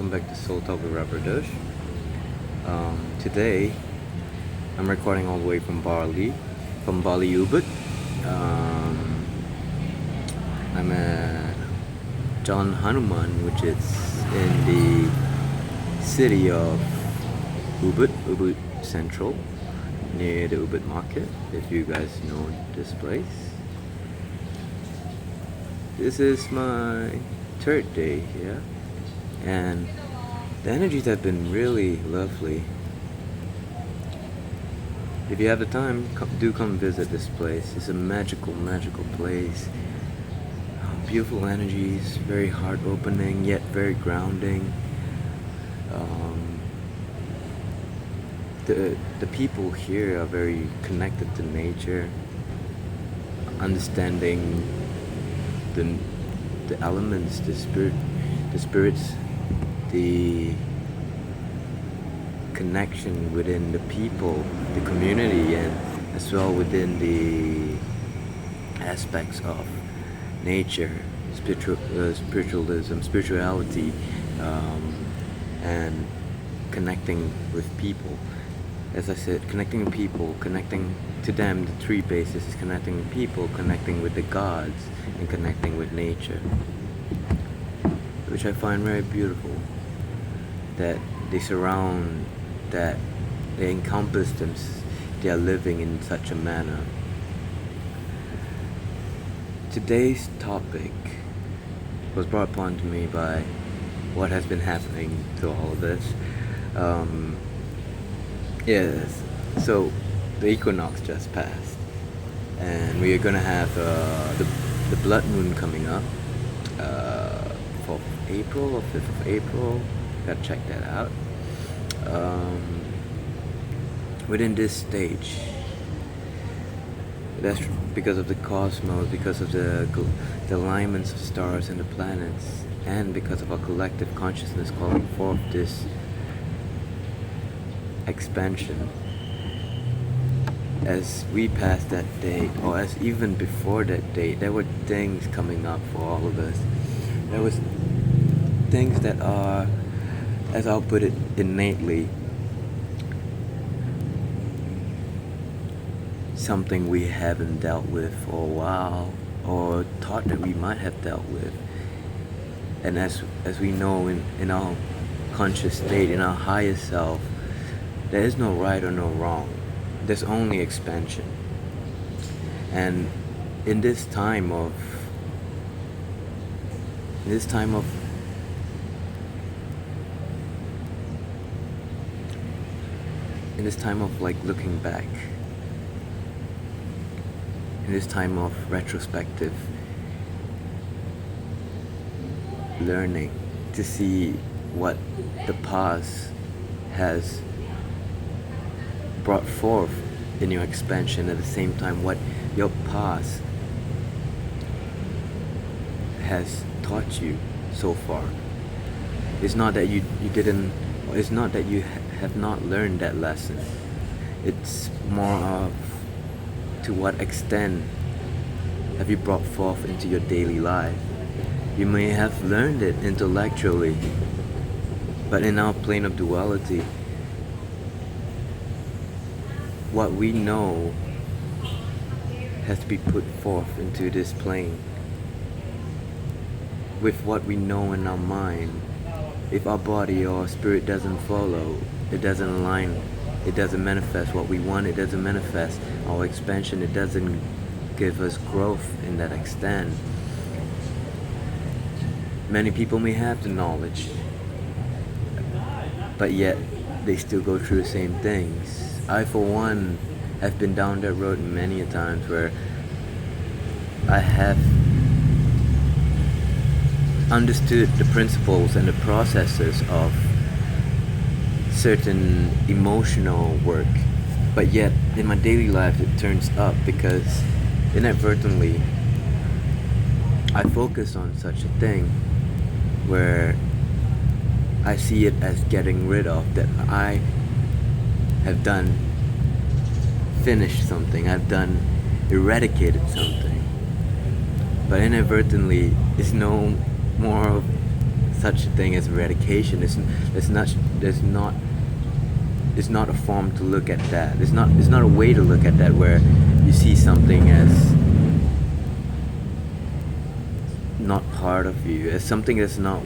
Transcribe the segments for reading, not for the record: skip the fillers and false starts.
welcome back to Talk With Rahbraahdosh. Today, I'm recording all the way from Bali, Ubud. Um, I'm at Jalan Hanuman, which is in the city of Ubud Central, near the Ubud Market, if you guys know this place. This is my third day here, and the energies have been really lovely. If you have the time, do come visit this place. It's a magical place. Beautiful energies, very heart-opening, yet very grounding. The people here are very connected to nature, understanding the elements, the spirits, the connection within the people, the community, and as well within the aspects of nature, spirituality, and connecting with people. As I said, connecting with people, connecting to them, the three bases is connecting with people, connecting with the gods, and connecting with nature, which I find very beautiful, that they surround, that they encompass them, they are living in such a manner. Today's topic was brought upon to me by what has been happening to all of this. Yes, so the equinox just passed, and we are gonna have the blood moon coming up, 4th of April or 5th of April. Gotta check that out. Within this stage, that's because of the cosmos, because of the alignments of stars and the planets, and because of our collective consciousness calling forth this expansion. As we passed that day, or as even before that day, there were things coming up for all of us. There was things that are, as I'll put it, innately something we haven't dealt with for a while, or thought that we might have dealt with. And as we know, in our conscious state, in our higher self, there is no right or no wrong. There's only expansion. And in this time of like looking back, in this time of retrospective learning, to see what the past has brought forth in your expansion, at the same time what your past has taught you so far. It's not that you didn't, it's not that you have not learned that lesson. It's more of, to what extent have you brought forth into your daily life. You may have learned it intellectually, but in our plane of duality, what we know has to be put forth into this plane. With what we know in our mind, if our body or spirit doesn't follow, it doesn't align, it doesn't manifest what we want, it doesn't manifest our expansion, it doesn't give us growth in that extent. Many people may have the knowledge, but yet they still go through the same things. I, for one, have been down that road many a times where I have understood the principles and the processes of certain emotional work, but yet in my daily life it turns up because inadvertently I focus on such a thing where I see it as getting rid of, that I have done, finished something, I've done, eradicated something, but inadvertently it's no more of such a thing as eradication. It's not a form to look at that. It's not a way to look at that where you see something as not part of you, as something that's not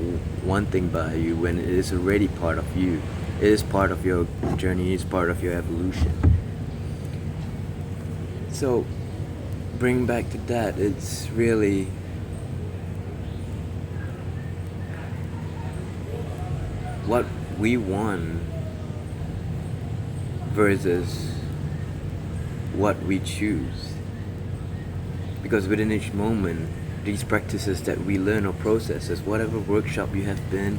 one thing by you, when it is already part of you. It is part of your journey, it's part of your evolution. So bring back to that, it's really what we want versus what we choose. Because within each moment, these practices that we learn or processes, whatever workshop you have been,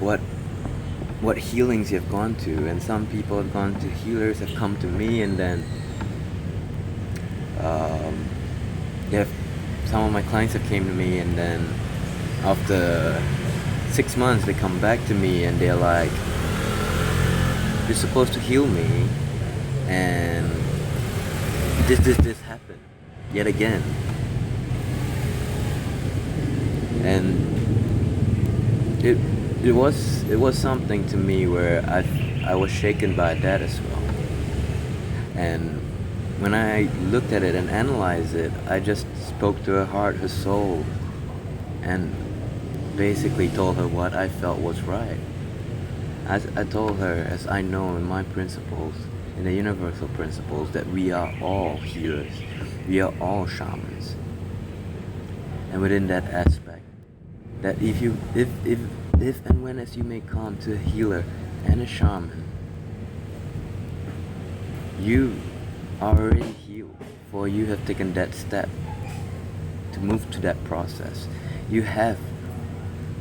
what healings you have gone to, and some people have gone to healers, have come to me, and then some of my clients have came to me, and then after 6 months they come back to me and they're like, "You're supposed to heal me, and this happened yet again." And it was something to me where I was shaken by that as well. And when I looked at it and analyzed it, I just spoke to her heart, her soul, and basically told her what I felt was right. As I told her, as I know in my principles, in the universal principles, that we are all healers, we are all shamans. And within that aspect, that if and when as you may come to a healer and a shaman, you are already healed, for you have taken that step to move to that process. You have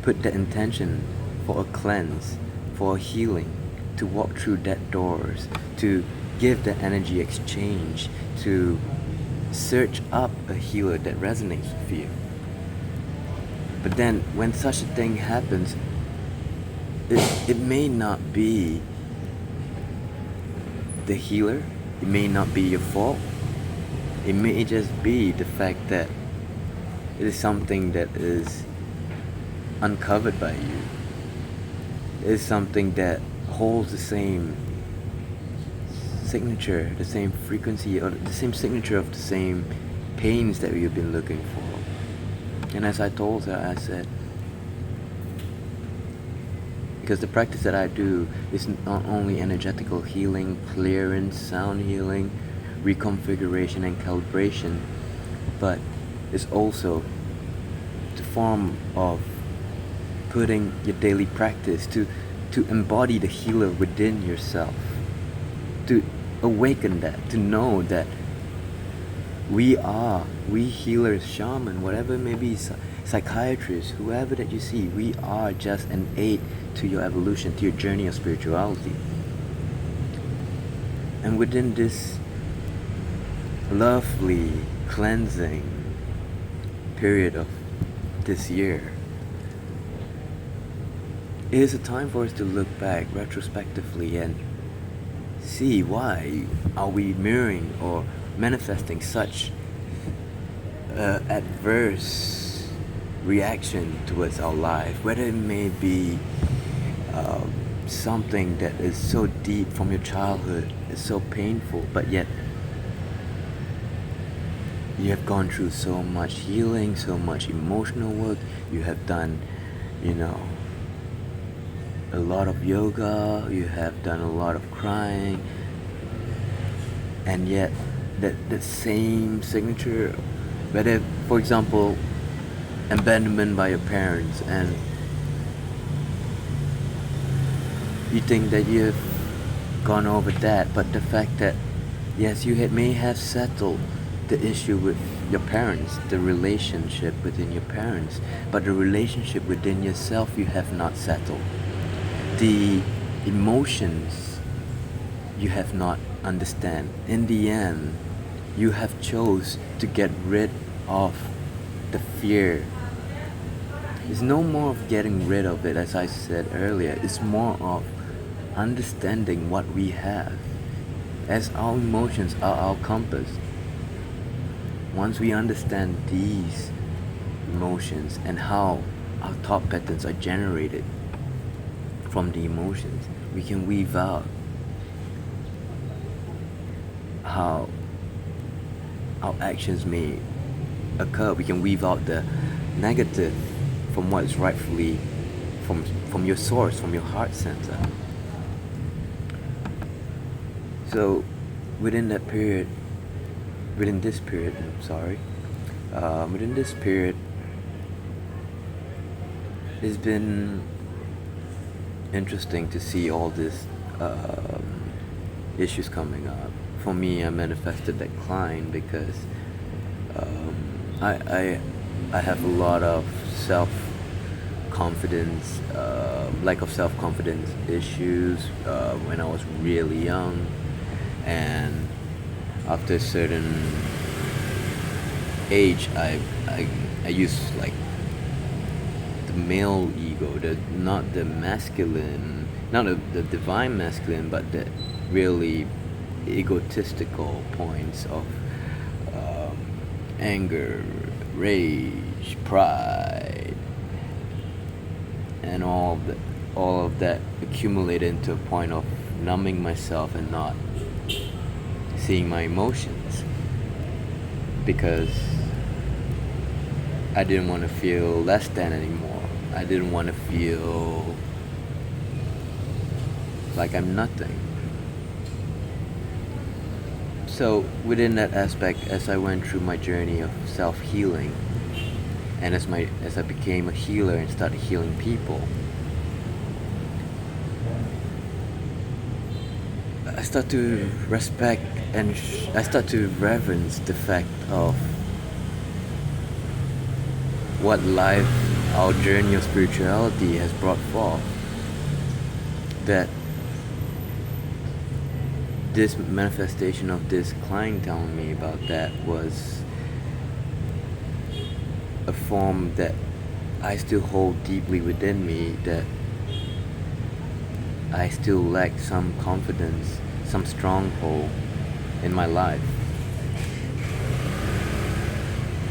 put the intention for a cleanse, for a healing, to walk through that doors, to give the energy exchange, to search up a healer that resonates with you. But then when such a thing happens, it may not be the healer, it may not be your fault, it may just be the fact that it is something that is uncovered by you. It is something that holds the same signature, the same frequency, or the same signature of the same pains that you've been looking for. And as I told her, I said, because the practice that I do is not only energetical healing, clearance, sound healing, reconfiguration and calibration, but it's also the form of putting your daily practice to embody the healer within yourself, to awaken that, to know that we healers, shaman, whatever it may be, psychiatrists, whoever that you see, we are just an aid to your evolution, to your journey of spirituality. And within this lovely cleansing period of this year, it is a time for us to look back retrospectively and see why are we mirroring or manifesting such adverse reaction towards our life, whether it may be something that is so deep from your childhood, is so painful, but yet you have gone through so much healing, so much emotional work, you have done, a lot of yoga, you have done a lot of crying, and yet that same signature, whether, for example, abandonment by your parents, and you think that you've gone over that, but the fact that yes, you may have settled the issue with your parents, the relationship within your parents, but the relationship within yourself you have not settled. The emotions you have not understand. In the end, you have chose to get rid of the fear. It's no more of getting rid of it, as I said earlier. It's more of understanding what we have, as our emotions are our compass. Once we understand these emotions and how our thought patterns are generated from the emotions. We can weave out how our actions may occur. We can weave out the negative from what is rightfully from your source, from your heart center. So within this period, it's been interesting to see all these issues coming up. For me, I manifested decline because I have a lot of self-confidence, lack of self-confidence issues when I was really young, and after a certain age, I used like the male ego, not the masculine, not the divine masculine, but the really egotistical points of anger, rage, pride, and all of that accumulated into a point of numbing myself and not seeing my emotions, because I didn't want to feel less than anymore. I didn't want to feel like I'm nothing. So within that aspect, as I went through my journey of self-healing, and as I became a healer and started healing people, I start to respect and I start to reverence the fact of what life, our journey of spirituality has brought forth. That this manifestation of this client telling me about that was a form that I still hold deeply within me, that I still lack some confidence, some stronghold in my life.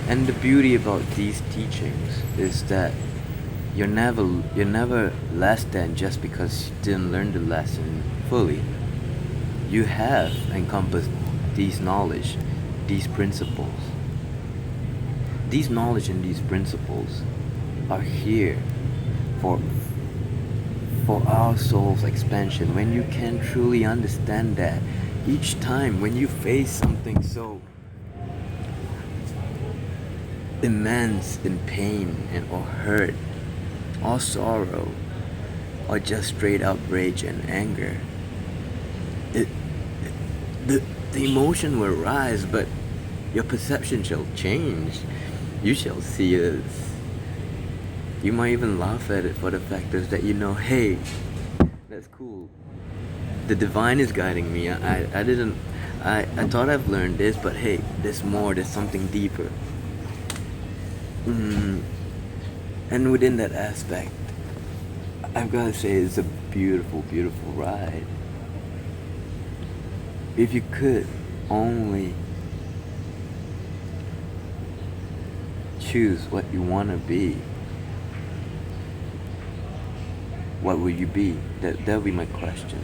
And the beauty about these teachings is that you're never less than just because you didn't learn the lesson fully. You have encompassed these knowledge, these principles. These knowledge and these principles are here for our soul's expansion. When you can truly understand that, each time when you face something so immense in pain and or hurt or sorrow or just straight up rage and anger, the emotion will rise, but your perception shall change. You shall see it. You might even laugh at it for the fact is that you know, hey, that's cool. The divine is guiding me. I thought I've learned this, but hey, there's more, there's something deeper. And within that aspect, I've got to say it's a beautiful, beautiful ride. If you could only choose what you want to be, what will you be? That'll be my question.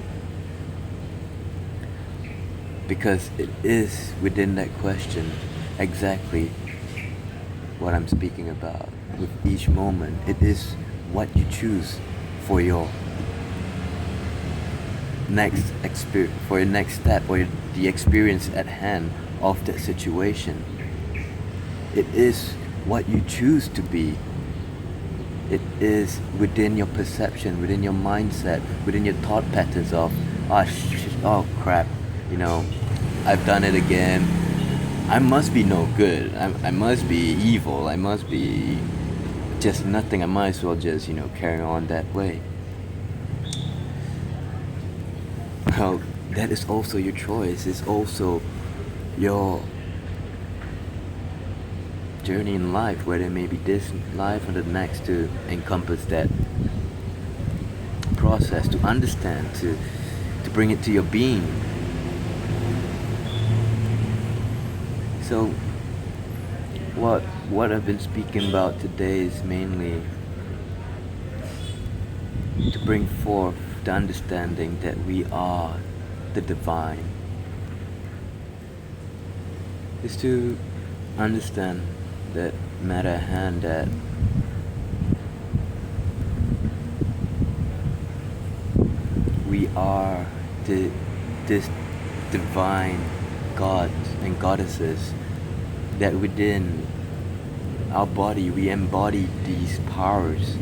Because it is within that question exactly what I'm speaking about. With each moment, it is what you choose for your next step, or the experience at hand of that situation. It is what you choose to be. It is within your perception, within your mindset, within your thought patterns of, oh crap, I've done it again. I must be no good. I must be evil. I must be just nothing. I might as well just, carry on that way. Well, that is also your choice. It's also your journey in life, whether it may be this life or the next, to encompass that process, to understand, to bring it to your being. So what I've been speaking about today is mainly to bring forth the understanding that we are the divine, is to understand that matter at hand, that we are this divine gods and goddesses, that within our body we embody these powers.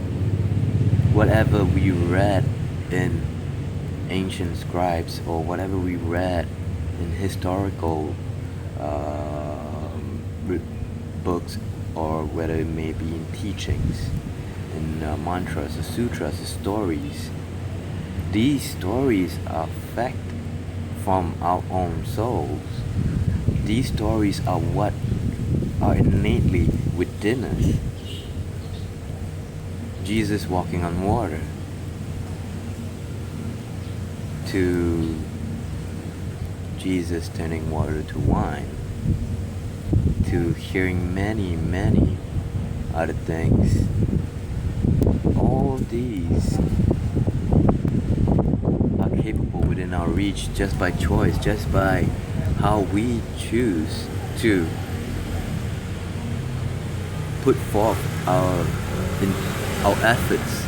Whatever we read in ancient scribes, or whatever we read in historical books, or whether it may be in teachings, in mantras, or sutras, or stories, these stories are fact from our own souls. These stories are what are innately within us. Jesus walking on water, to Jesus turning water to wine, to hearing many, many other things. All of these are capable within our reach just by choice, just by how we choose to put forth our efforts.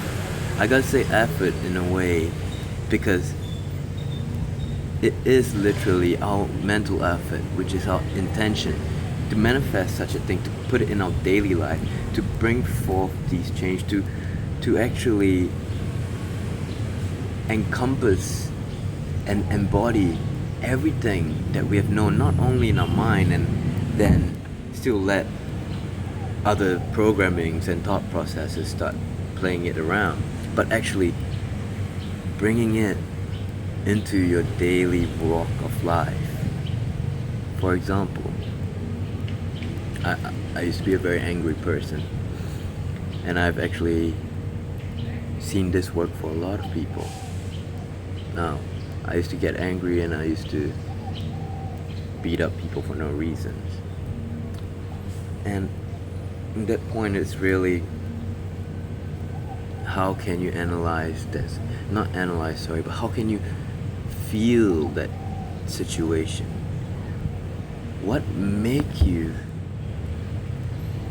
I gotta say effort in a way, because it is literally our mental effort, which is our intention to manifest such a thing, to put it in our daily life, to bring forth these change, to actually encompass and embody everything that we have known, not only in our mind, and then still let other programmings and thought processes start playing it around, but actually bringing it into your daily walk of life. For example, I used to be a very angry person, and I've actually seen this work for a lot of people. Now, I used to get angry, and I used to beat up people for no reasons. And at that point, it's really, how can you analyze this? Not analyze, sorry, but how can you feel that situation? What make you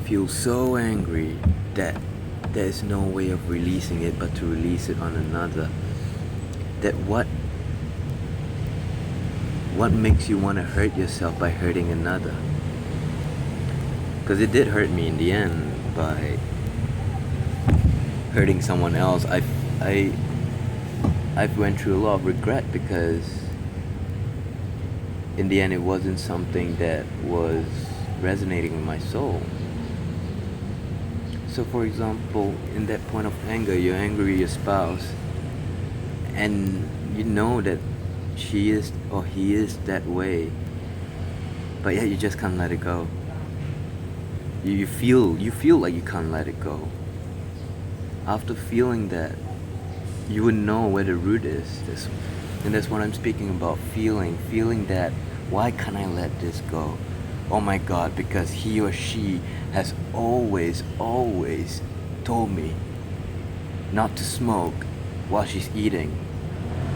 feel so angry that there's no way of releasing it but to release it on another? That what makes you want to hurt yourself by hurting another? Because it did hurt me in the end by hurting someone else. I've went through a lot of regret, because in the end it wasn't something that was resonating with my soul. So for example, in that point of anger, you're angry with your spouse, and you know that she is or he is that way, but yet you just can't let it go. You feel like you can't let it go. After feeling that, you would know where the root is. And that's what I'm speaking about. Feeling that, why can't I let this go? Oh my God, because he or she has always told me not to smoke while she's eating.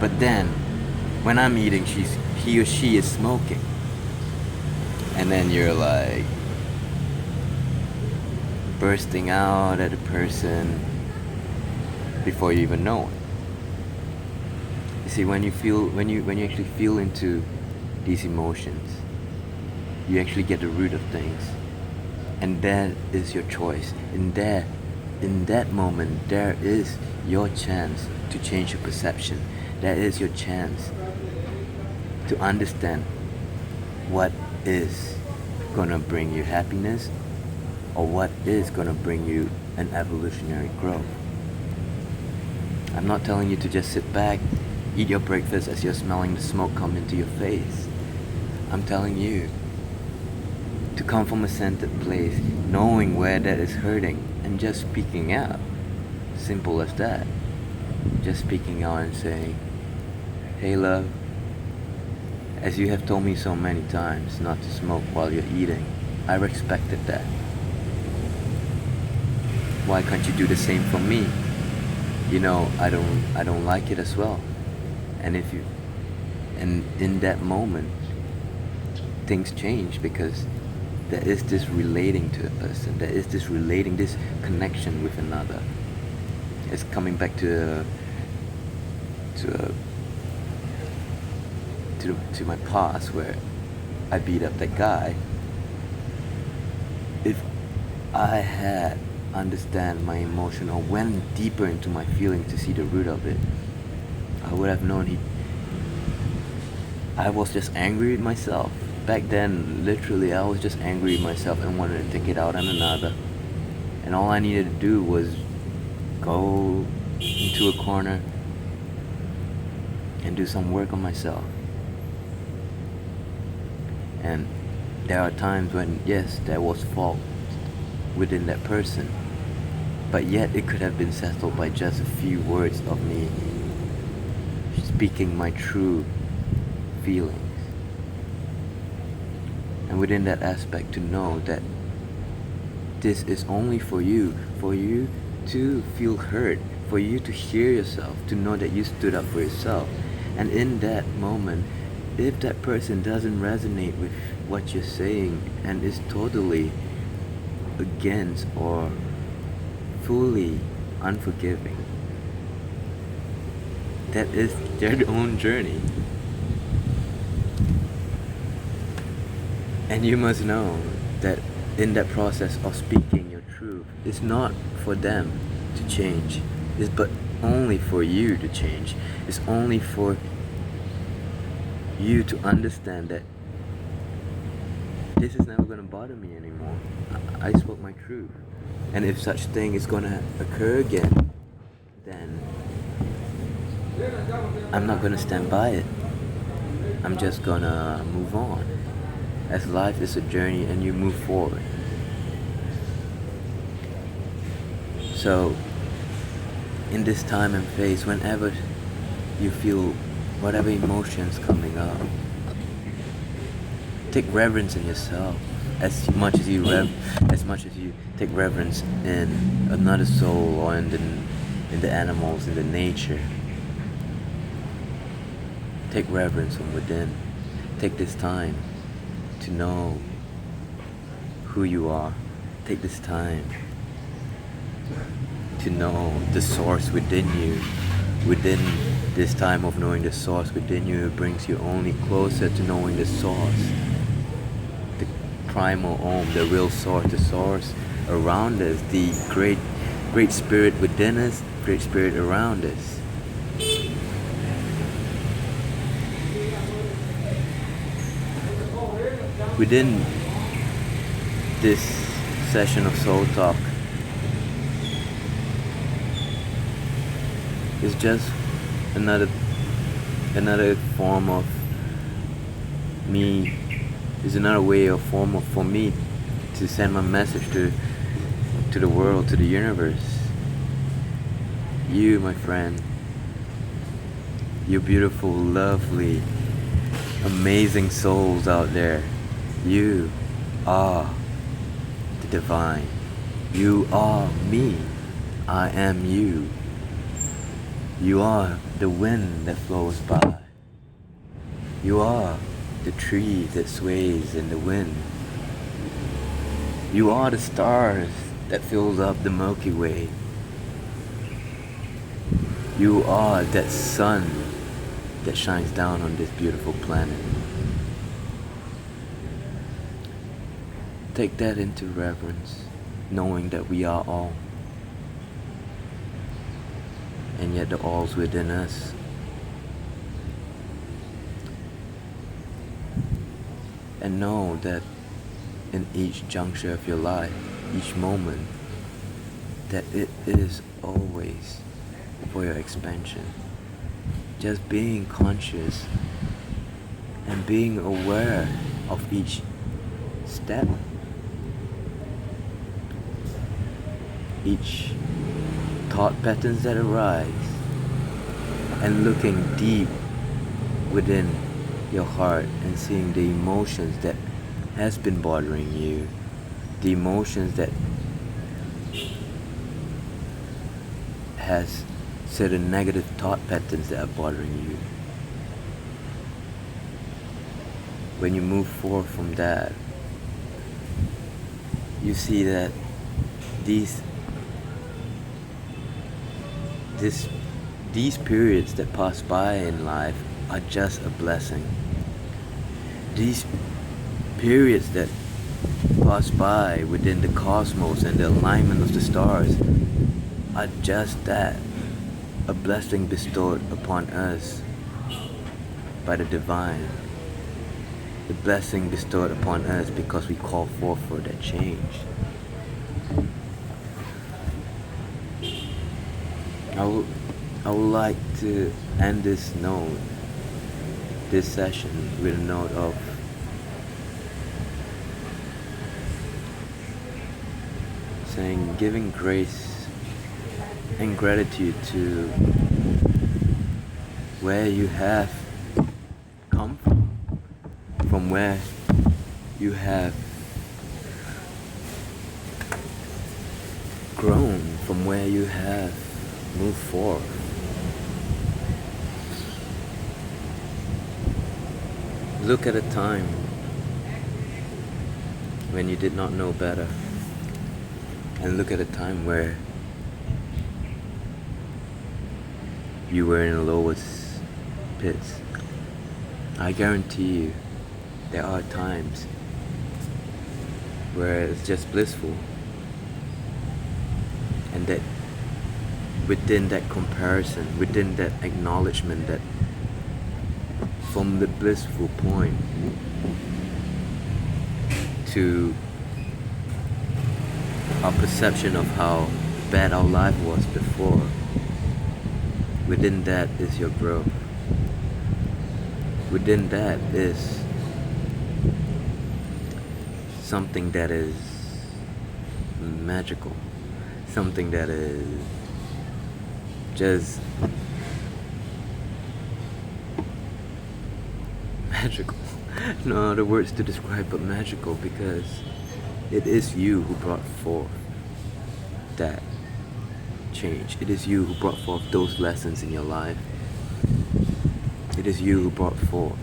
But then, when I'm eating, he or she is smoking. And then you're like bursting out at a person before you even know it. You see, when you actually feel into these emotions, you actually get the root of things, and that is your choice. In that moment, there is your chance to change your perception. That is your chance to understand what is gonna bring you happiness, or what is gonna bring you an evolutionary growth. I'm not telling you to just sit back, eat your breakfast as you're smelling the smoke come into your face. I'm telling you to come from a centered place, knowing where that is hurting, and just speaking out. Simple as that. Just speaking out and saying, hey love, as you have told me so many times not to smoke while you're eating, I respected that. Why can't you do the same for me? I don't like it as well. And in that moment, things change, because there is this relating to a person, there is this relating, this connection with another. It's coming back to my past, where I beat up that guy. If I had understand my emotion, or went deeper into my feeling to see the root of it, I would have known I was just angry with myself. Back then, literally, I was just angry with myself and wanted to take it out on another. And all I needed to do was go into a corner and do some work on myself. And there are times when, yes, there was fault within that person, but yet it could have been settled by just a few words of me speaking my true feelings. And within that aspect, to know that this is only for you to feel heard, for you to hear yourself, to know that you stood up for yourself. And in that moment, if that person doesn't resonate with what you're saying and is totally against or fully unforgiving, that is their own journey. And you must know that in that process of speaking your truth, it's not for them to change, it's but only for you to change. It's only for you to understand that this is never going to bother me anymore. I spoke my truth. And if such thing is going to occur again, then I'm not going to stand by it. I'm just going to move on. As life is a journey and you move forward. So, in this time and phase, whenever you feel whatever emotions coming up, take reverence in yourself as much as you take reverence in another soul, or in the animals, in the nature. Take reverence from within. Take this time to know who you are. Take this time to know the source within you. Within this time of knowing the source within you, it brings you only closer to knowing the source, the primal Om, the real source, the source around us, the great spirit within us, great spirit around us. Within this session of Soul Talk, is just another form of me, is another way or form of for me to send my message to the world, to the universe. You, my friend, you beautiful, lovely, amazing souls out there, you are the divine. You are me. I am you. You are the wind that flows by. You are the tree that sways in the wind. You are the stars that fills up the Milky Way. You are that sun that shines down on this beautiful planet. Take that into reverence, knowing that we are all. And yet the all's within us. And know that in each juncture of your life, each moment, that it is always for your expansion. Just being conscious and being aware of each step, each thought patterns that arise, and looking deep within your heart and seeing the emotions that has been bothering you, the emotions that has certain negative thought patterns that are bothering you. When you move forward from that, you see that these periods that pass by in life are just a blessing. These periods that pass by within the cosmos and the alignment of the stars are just that, a blessing bestowed upon us by the divine. The blessing bestowed upon us because we call forth for that change. I would like to end this session with a note of saying, giving grace and gratitude to where you have come from where you have grown, from where you have moved forward. Look at a time when you did not know better, and look at a time where you were in the lowest pits. I guarantee you there are times where it's just blissful, and that within that comparison, within that acknowledgement, that from the blissful point to our perception of how bad our life was before, within that is your growth. Within that is something that is magical, something that is just magical. No other words to describe but magical, because it is you who brought forth that change. It is you who brought forth those lessons in your life. It is you who brought forth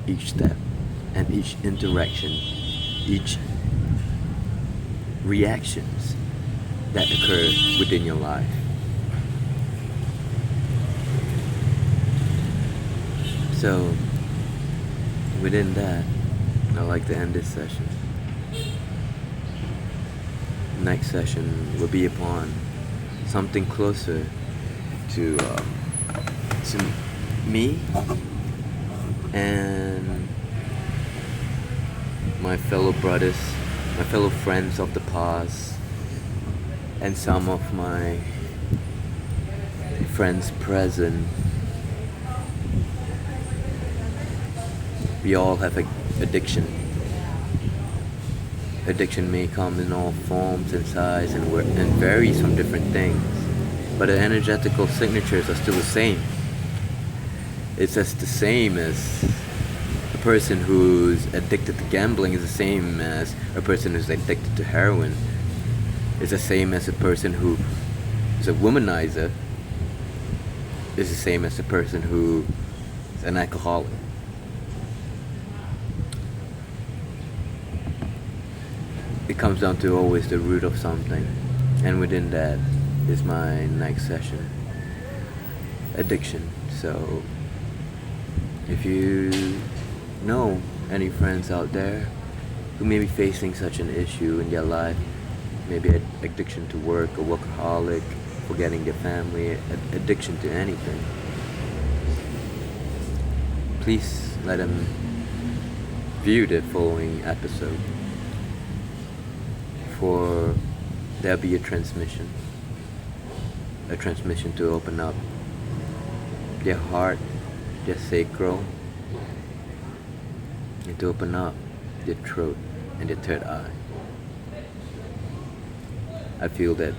each step and each interaction, each reactions that occur within your life. So within that, I'd like to end this session. Next session will be upon something closer to me and my fellow brothers, my fellow friends of the past, and some of my friends present. We all have addiction. Addiction may come in all forms and size and varies from different things, but the energetical signatures are still the same. It's just the same as a person who's addicted to gambling is the same as a person who's addicted to heroin. It's the same as a person who is a womanizer. It's the same as a person who is an alcoholic. It comes down to always the root of something, and within that is my next session, addiction. So if you know any friends out there who may be facing such an issue in their life, maybe addiction to work, a workaholic, forgetting their family, addiction to anything, please let them view the following episode. For there'll be a transmission to open up their heart, their sacral, and to open up their throat and their third eye. I feel that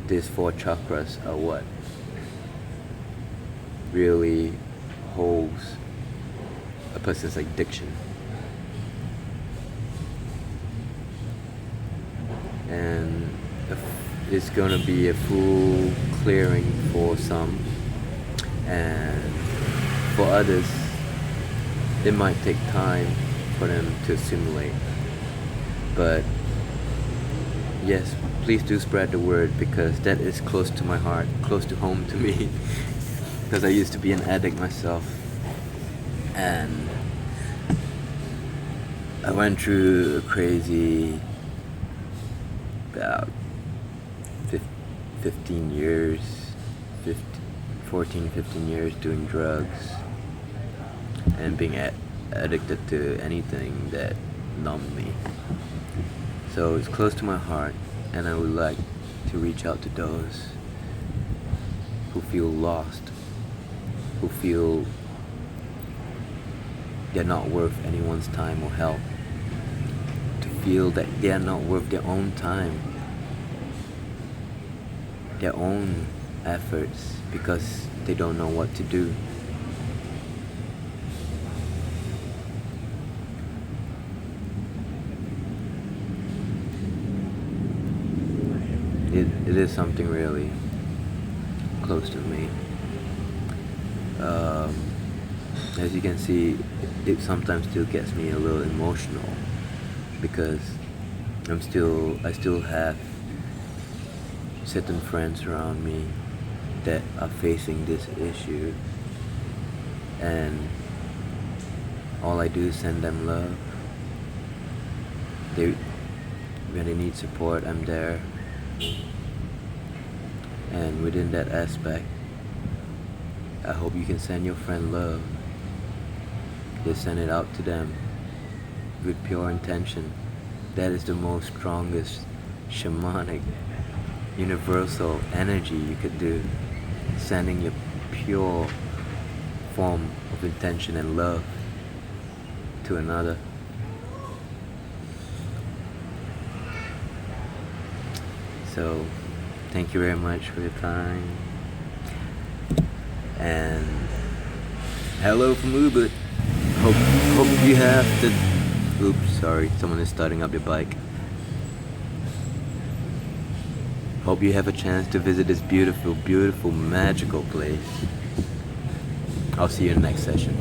these 4 chakras are what really holds a person's addiction. And it's gonna be a full clearing for some, and for others it might take time for them to assimilate. But yes, please do spread the word, because that is close to my heart, close to home to me. Because I used to be an addict myself, and I went through a crazy about 15 years, 14, 15 years doing drugs and being addicted to anything that numbed me. So it's close to my heart, and I would like to reach out to those who feel lost, who feel they're not worth anyone's time or help, to feel that they're not worth their own time, their own efforts, because they don't know what to do. It is something really close to me. As you can see, it sometimes still gets me a little emotional, because I still have certain friends around me that are facing this issue, and all I do is send them love. When they need support, I'm there. And within that aspect, I hope you can send your friend love. Just send it out to them with pure intention. That is the most strongest shamanic, universal energy you could do. Sending your pure form of intention and love to another. So, thank you very much for your time. And hello from Ubud. Hope you have the... Oops, sorry, someone is starting up their bike. Hope you have a chance to visit this beautiful, beautiful, magical place. I'll see you in the next session.